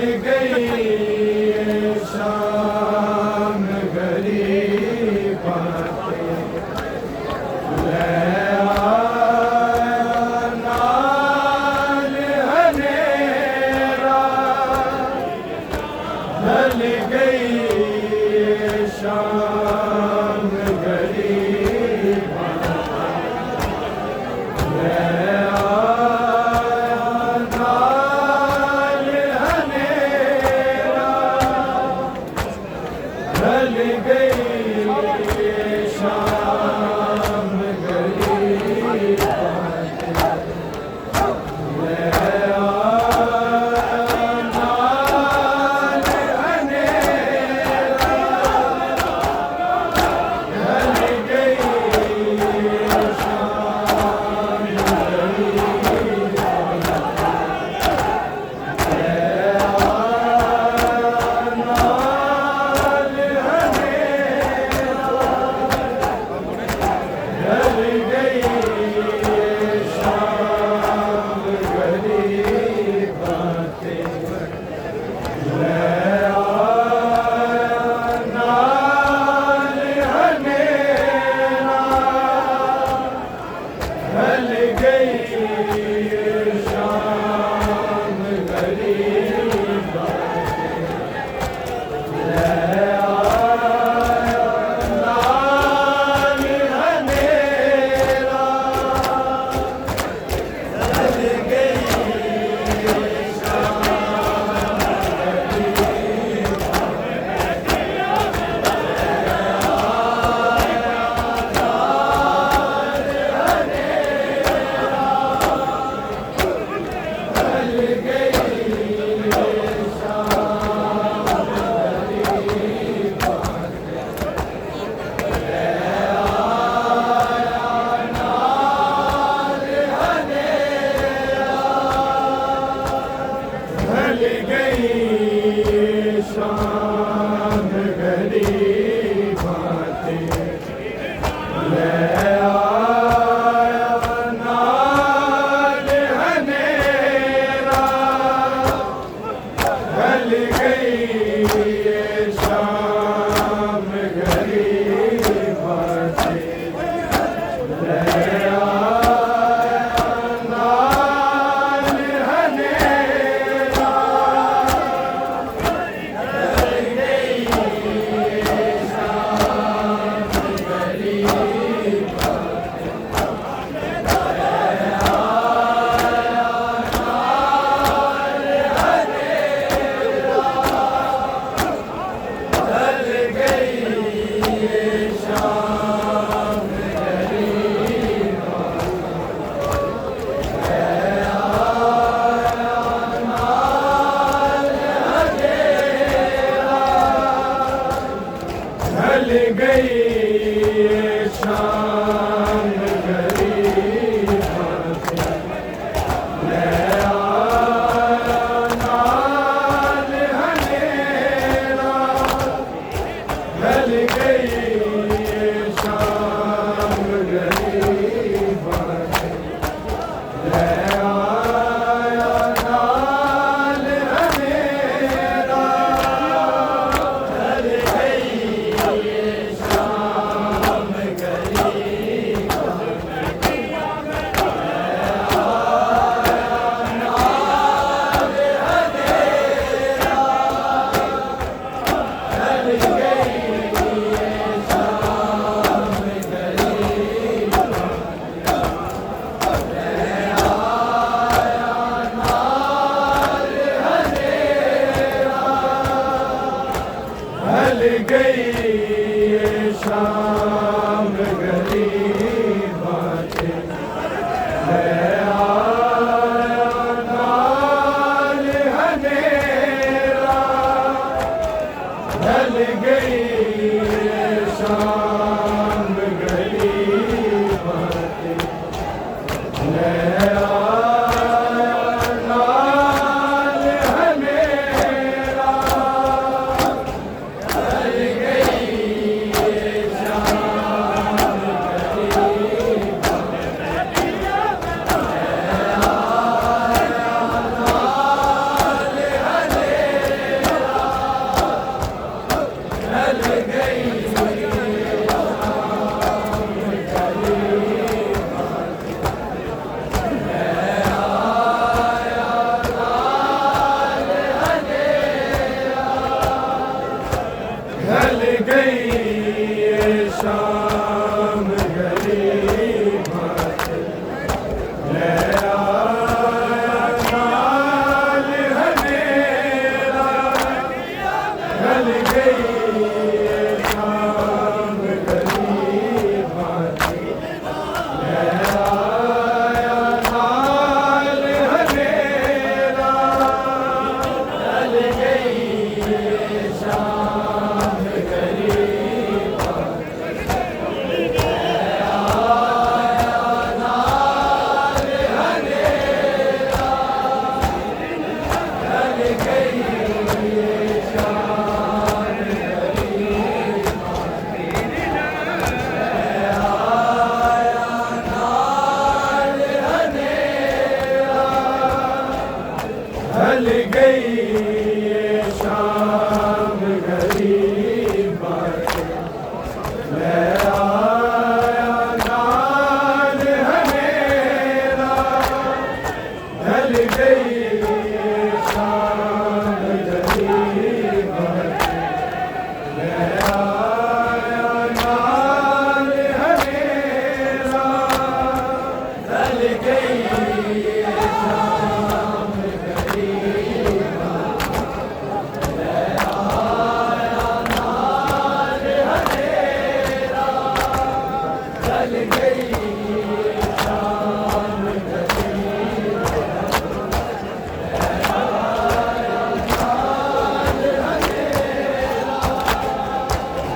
गई शाम गरीब बातें ले आया नाल हनेरा ढल गई शाम गरीब बातें ले ढल गई शाम गरीब बातें ले आया नाल हनेरा ढल गई शाम गरीब ढल गई शाम गरीब बातें ले आया नाल हनेरा ढल गई शाम गरीब ढल गई शाम गरीब बातें ले आया नाल हनेरा ढल गई शाम गरीब बातें ले आया नाल हनेरा ढल गई शाम गरीब बातें ले आया नाल हनेरा ढल गई शाम गरीब ढल गई शाम गरीब ढल गई शाम गरीब बातें ले आया नाल हनेरा ढल गई शाम गरीब बातें ले आया नाल हनेरा ढल गई शाम गरीब ढल गई शाम गरीब ढल गई शाम गरीब बातें ले आया नाल हनेरा ढल गई शाम गरीब बातें ले आया नाल हनेरा ढल गई शाम गरीब ढल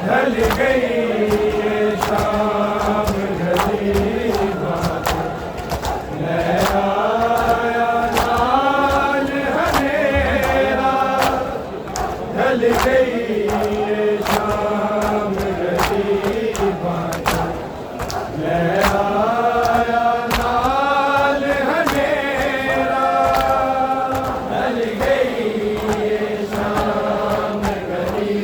ढल गई ये शाम ढली बात मैं आया नाल हनेरा ढल गई ये शाम ढली बात मैं आया नाल हनेरा ढल गई ये शाम ढली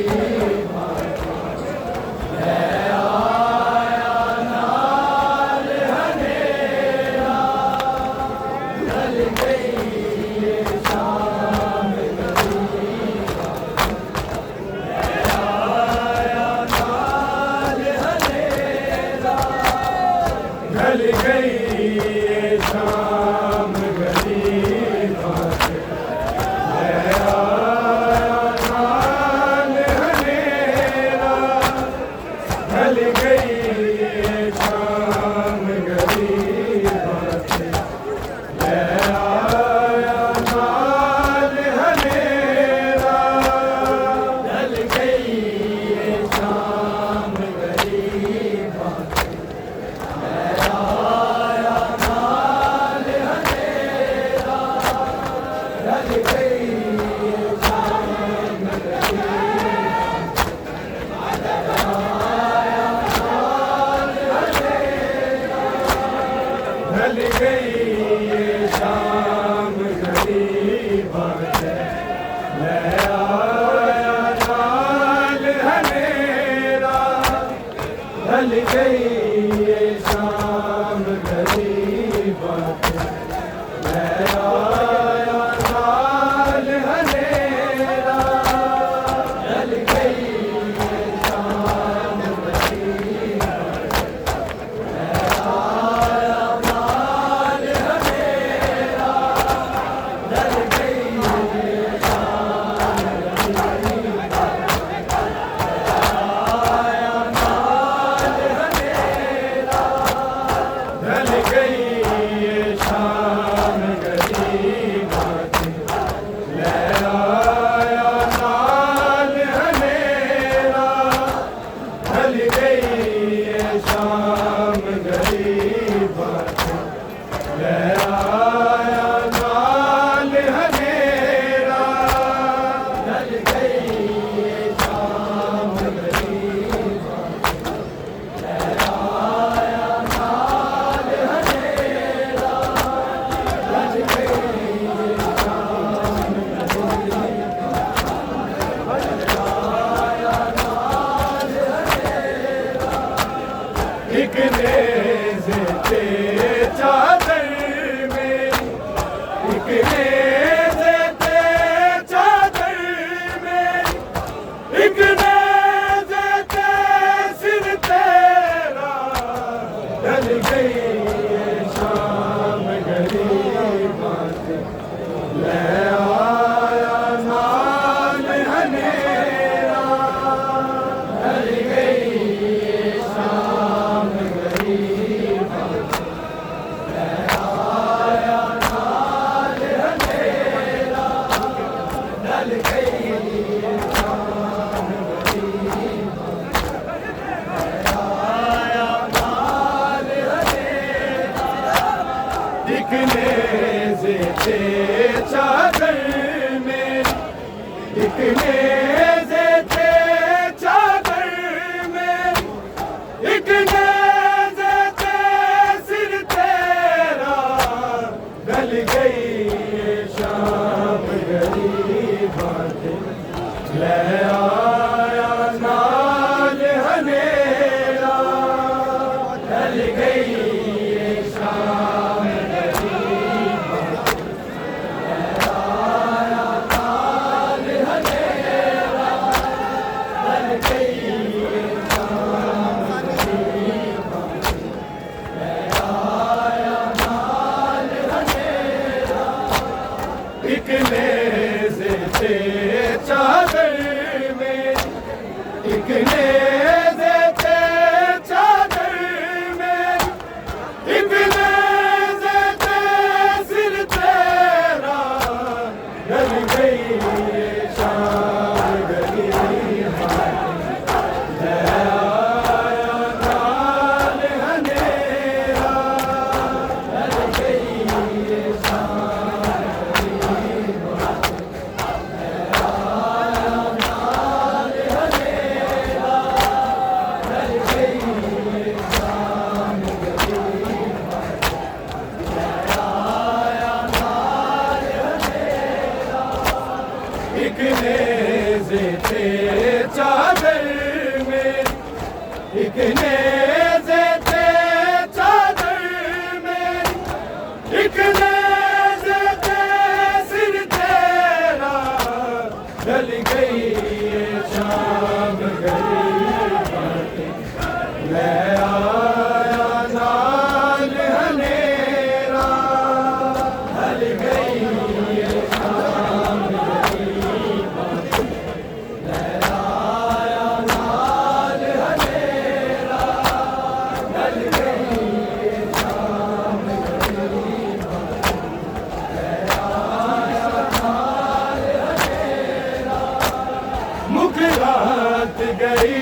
ढल गई ये शाम गरीब मैं आया नाल हनेरा ढल गई ये शाम गरीब मैं आया नाल हनेरा ढल गई ये शाम गरीब ढल गई ये शाम गरीब मैं आया नाल हनेरा ढल गई ये शाम गरीब मैं आया नाल हनेरा ढल गई ये शाम गरीब ढल गई ये शाम गरीब मैं आया नाल हनेरा ढल गई ये शाम गरीब मैं आया नाल हनेरा ढल गई ये शाम गरीब एक नेज़े ते चादर में एक नेज़े ते चादर में एक नेज़े ते सिर तेरा ढल गई ये शाम गरीब मैं आया नाल हनेरा ढल गई ये शाम गरीब मैं आया नाल हनेरा ढल गई ये शाम गरीब मैं आया नाल हनेरा दिखने से चादर में दिखने से चादर में दिखने से सिर तेरा ढल गई ये शाम गरीब मैं आया नाल हनेरा ढल गई ये शाम गरीब मैं आया नाल हनेरा नेज़े ते चादर में, एक नेज़े ते चादर में, एक नेज़े ते सिर तेरा ढल गई ये शाम गली एक नेज़े ते चादर में, एक नेज़े ते चादर में, एक नेज़े ते सिर तेरा ढल गई ये शाम गली ले आया नाल हनेरा ढल गई ये शाम मुकरात गई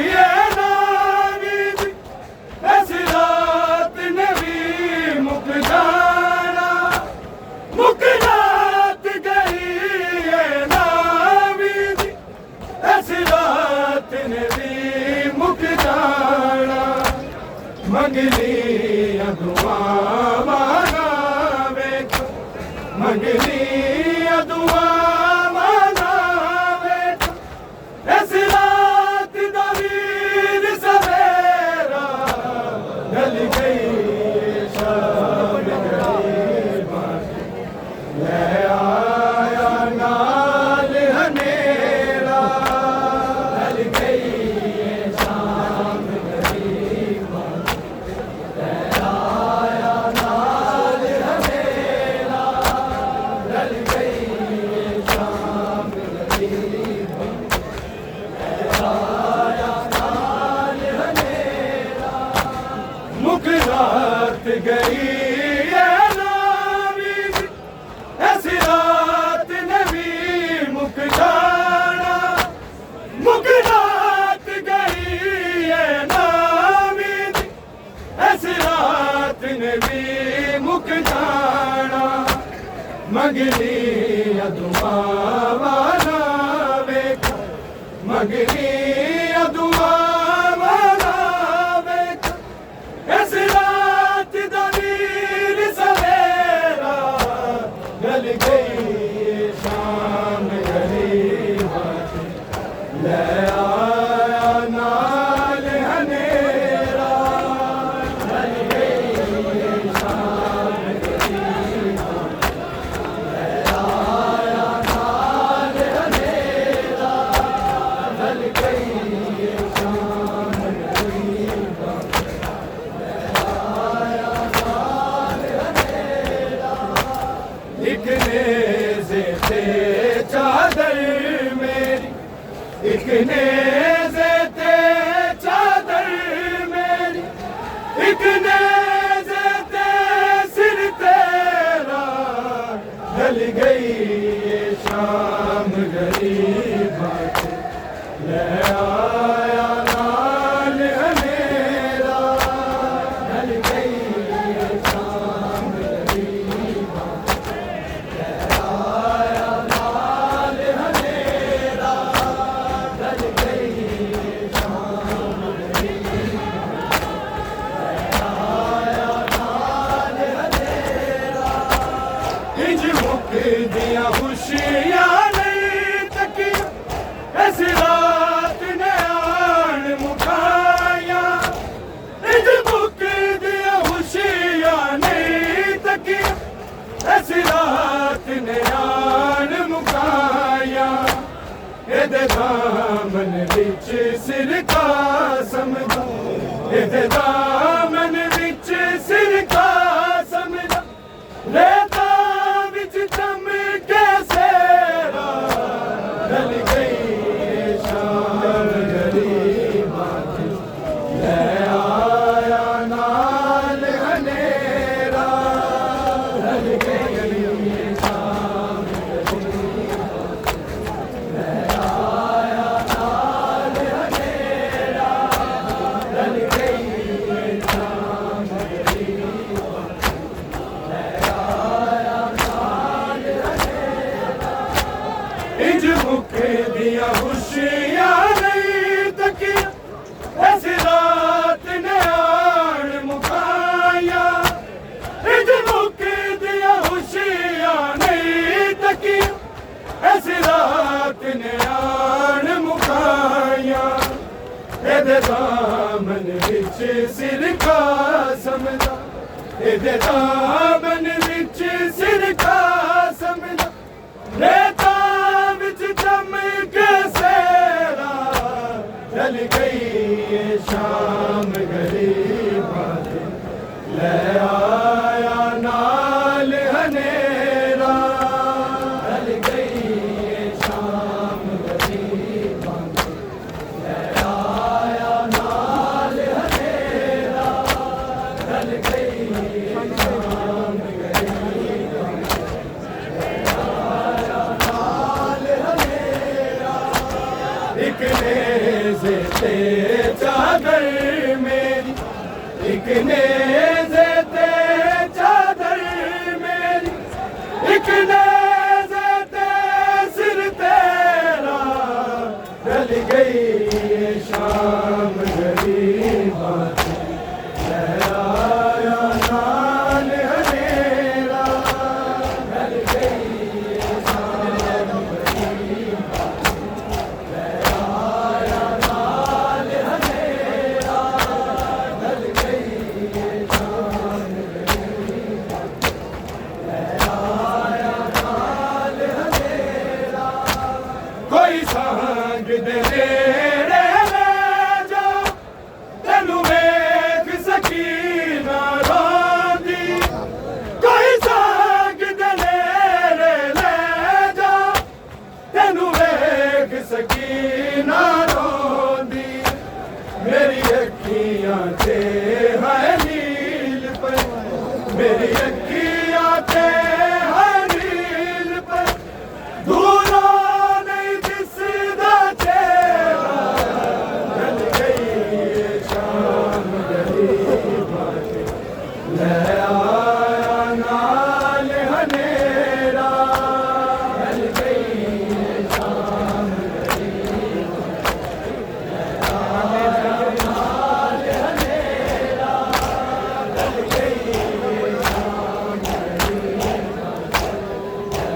ये नावीद ऐसी रात नबी मुक जाना, मुकरात गई ये नावीद ऐसी रात नबी मुक जाना, मंगली अदुआ माना वेख, मंगली अदुआ ढल गई शाम ले आया नाल हनेरा ढल गई शाम ले आया नाल हनेरा ढल गई शाम मुकरात गई ये नावीद ऐसी रात नबी मुक जाना, मुकरात गई ये नावीद ऐसी रात नबी मुक जाना, मंगली अदुआ वाला वेख, मंगली अदुआ ढल गई शाम गली ले आया नाल हनेरा ढल गई शाम गली ले आया नाल हनेरा ढल गई शाम गली ले आया नाल हनेरा, एक नेज़े ते चादर मेरी, एक नेज़े ते चादर मेरी, एक नेज़े ते सिर तेरा ढल गई ये शाम गरीब ले आया नाल हनेरा ढल गई ये शाम गरीब दिया खुशियाँ नहीं तकी ऐसी रात ने आन मुखाया, इज मुक दिया खुशियाँ नहीं तकी ऐसी रात ने आन मुखाया, एदे दामन विच सिर का समझा, एदे दामन विच सिर का समझा, रेता विच चमके ਇਹਦੇ ਦਾਮਨ ਵਿੱਚ ਸਿਰਕਾ ਸਮਝਾ ਰੇਤਾ ਵਿੱਚ ਚਮਕੇ ਸੇਰਾ ढल गई ये शाम गरीबां दी ले आया नाल हनेरा ढल गई ये शाम गरीबां दी ले आया नाल हनेरा ढल गई ये शाम गरीबां दी ले आया नाल हनेरा एक नेज़े ते चादर मेरी एक नेज़े ते चादर मेरी एक नेज़े ते सिर तेरा ढल गई ये शाम गरीबां दी ले आया नाल हनेरा ढल गई ये शाम गरीबां दी ले आया नाल हनेरा ढल गई ये शाम गरीबां दी ले आया नाल हनेरा कोई सांग दे नेड़े ले जा तैनू वेख सकीना रोंदी कोई सांग दे नेड़े ले जा तैनू वेख सकीना रोंदी मेरी अखियां ते है नील पर मेरी अखियां ते है नील पर दूरों नहीं दिसदा चेहरा ढल गई ये शाम गरीबां दी ले आया नाल हनेरा ढल गई ये शाम गरीबां दी ले आया नाल हनेरा ढल गई ये शाम गरीबां दी ले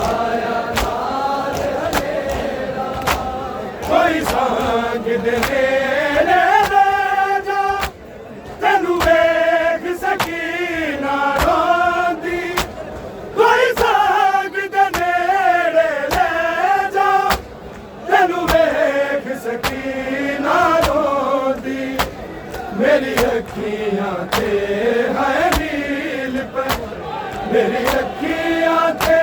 आया नाल हनेरा कोई सांग दे नेड़े ले जा तैनू वेख सकीना रोंदी कोई सांग दे नेड़े ले जा तैनू वेख सकीना रोंदी मेरी अखियां ते है नील पर मेरी अखियां ते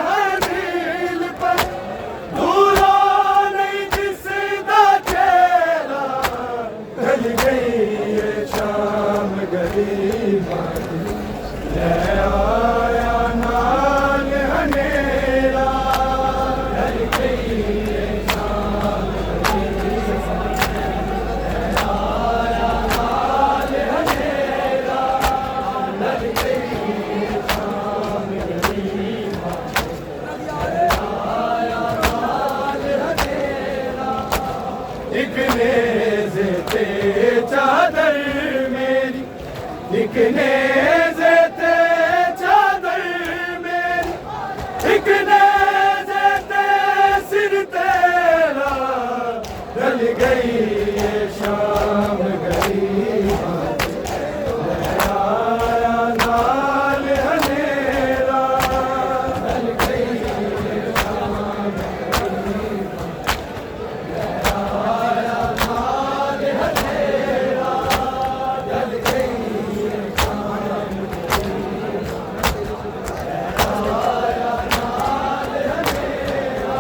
है नील पर दूरों नहीं दिसदा चेहरा ढल गई ये शाम गरीबां दी ले आया नाल हनेरा ढल गई ये शाम गरीबां दी ले आया नाल हनेरा ढल गई ये शाम गरीबां दी ले आया नाल हनेरा एक नेज़े ते चादर मेरी एक नेज़े ते चादर मेरी एक नेज़े ते सिर तेरा ढल गई ये शाम गरीबां दी ले आया नाल हनेरा ढल गई ये शाम गरीबां दी ले आया नाल हनेरा ढल गई ये शाम गरीबां दी ले आया नाल हनेरा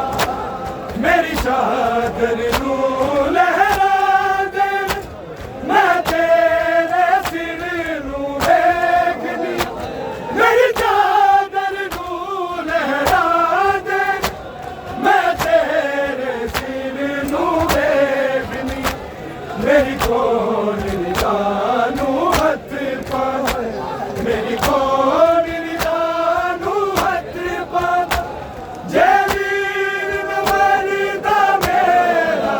मेरी चादर नू लहरा दे मैं तेरे सिर नू वेखनी मेरी चादर नू लहरा दे मैं तेरे सिर नू वेखनी मेरी कौन निदानू हथ पा मेरी कौन निदानू हथ पा जे वीर न मरदा मेरा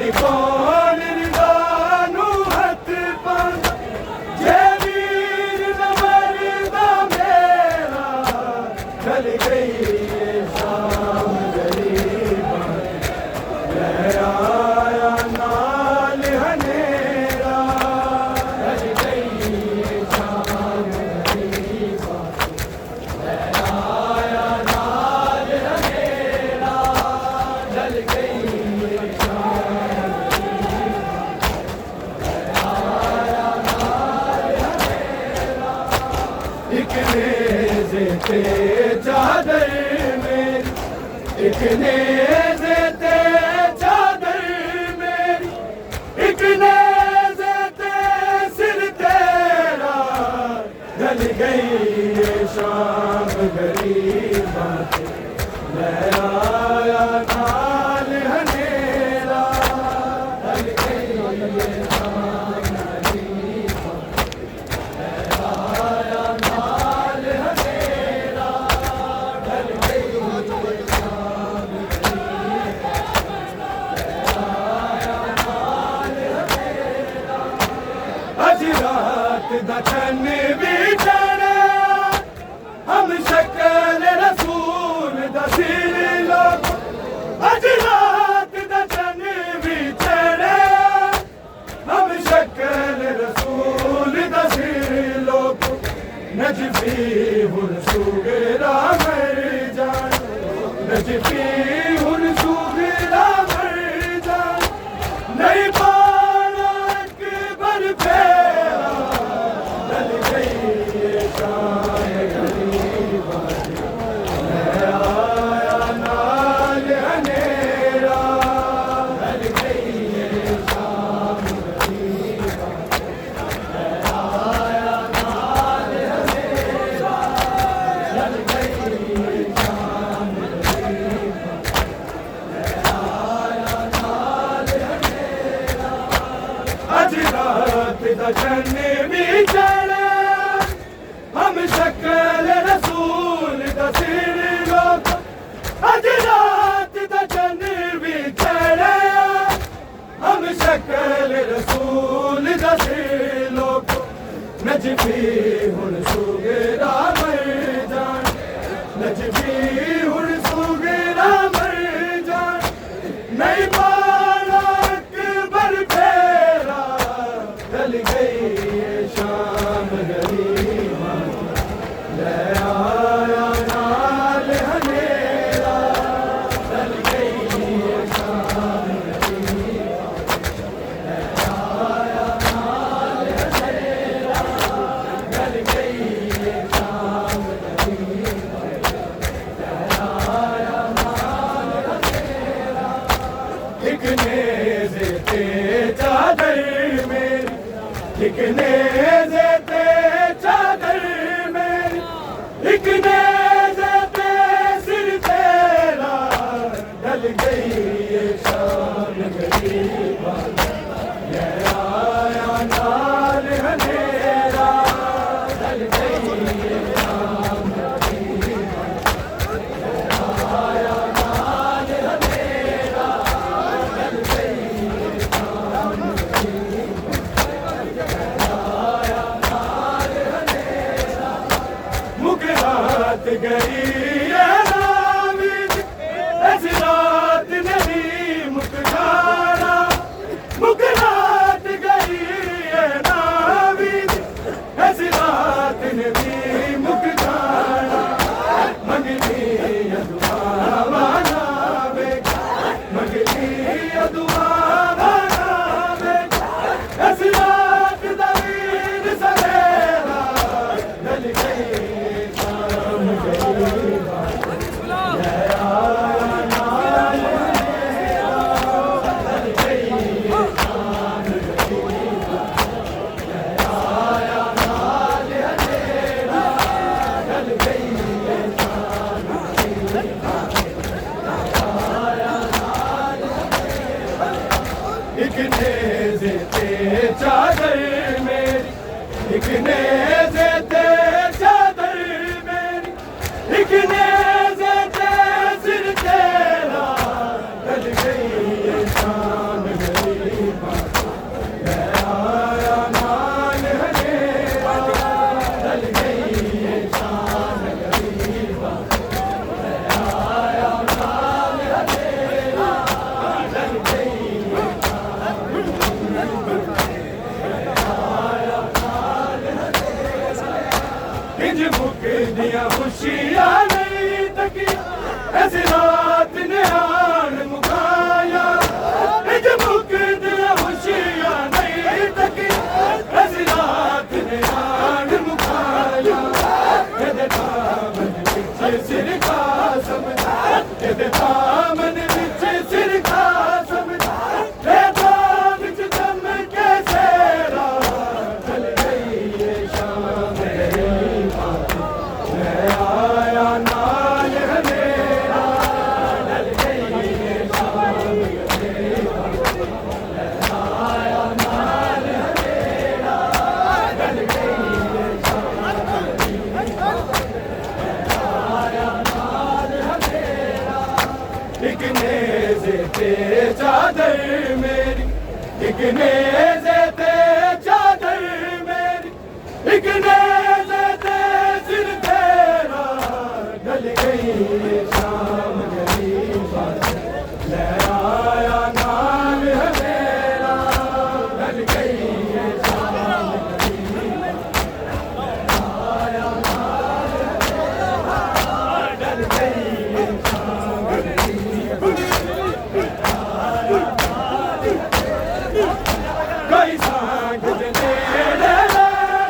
मेरी कौन रिदानू हथ पर जे वीर न मरदा मेरा ढल गई ये शाम गरीबा ले आया नाल हनेरा ढल गई ये शाम गरीबा ले आया नाल हनेरा ढल गई ये शाम एक नेज़े ते चादर मेरी एक नेज़े ते चादर मेरी एक नेज़े ते सिर तेरा ढल गई ये शाम गरीबा ले आया नाल हनेरा ढल गई ये शाम गरीबा अज रात दा चन्न भी चढ़िया हम शक्ल रसूल दा सिर लोग अज रात दा चन्न भी चढ़िया हम शक्ल रसूल दा सिर लोग नजफी हुन सुगरा मर जान नजफी हुन सुगरा मर जान नहीं पाना अकबर फेरा ढल गई ये शाम गरीबा ले आया नाल हनेरा ढल गई ये शाम गरीबा ले आया नाल हनेरा ढल गई ये शाम गरीबा ले आया नाल हनेरा अज रात दा चन्न भी चढ़िया हम शक्ल रसूल दा सिर लोग अज रात दा चन्न भी चढ़िया हम शक्ल रसूल दा सिर लोग नजफी हुन सुगरा मर जान नजफी हुन सुगरा मर जान नहीं पाना अकबर फेरा ढल गई ये शाम गरीबा ले आया नाल हनेरा ढल गई ये शाम गरीबा ले आया नाल हनेरा ढल गई ये शाम गरीबा ले आया नाल हनेरा एक नेज़े ते चादर मेरी एक नेज़े ते चादर मेरी एक नेज़े ते सिर तेरा ढल गई ये शाम गरीबा ले आया नाल हनेरा ढल गई ये शाम गरीबा ले आया नाल हनेरा ढल गई ये शाम गरीबा मुकरात गई ये नावीद ऐसी रात नहीं मुक जाना मुकरात गई ये नावीद ऐसी रात नहीं मुक जाना मंगली दुआ माना बेटा मंगली दुआ माना बेटा ऐसी रात दा वीर सवेरा ढल गई शाम गरीबा ले आया नाल हनेरा ढल गई ये शाम गरीबा ले आया नाल हनेरा ढल गई ये शाम गरीबा ले आया नाल हनेरा एक नेज़े ते चादर मेरी एक नेज़े ते चादर मेरी एक नेज़े ते सिर तेरा ढल गई ये शाम गरीबा खुशियां नहीं तकी ऐसी रात ने आन मुकाया इज मुकद खुशियां नहीं तकी ऐसी रात ने आन मुकाया तेरे दामन पीछे सिर का समझा तेरे दामन पीछे सिर का समझा एक नेज़े ते चादर मेरी एक नेज़े ते चादर मेरी एक नेज़े ते सिर तेरा ढल गई शाम गरीबा ले आया नाल है मेरा ढल गई शाम गरीबा ले आया नाल है मेरा ढल गई कोई सांग दे ले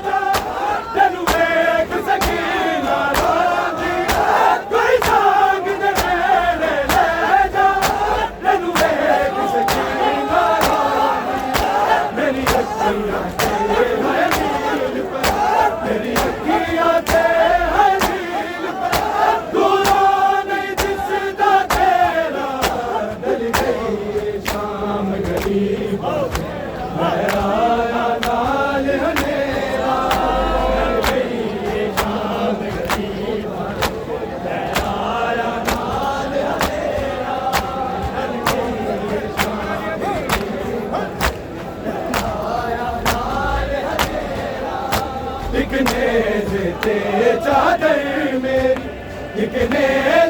जा तेनू वेख सकीना रोंदी कोई सांग दे ले जा तेनू वेख सकीना रोंदी मेरी अखियां ते है नील पर मेरी अखियां ते है नील पर दूरों नहीं दिसदा तेरा ढल गई शाम गरीबा आया नाल हनेरा ढल गई शाम गरीबा आया नाल हनेरा ढल गई शाम गरीबा आया नाल हनेरा एक नेज़े ते चादर मेरी एक नेज़े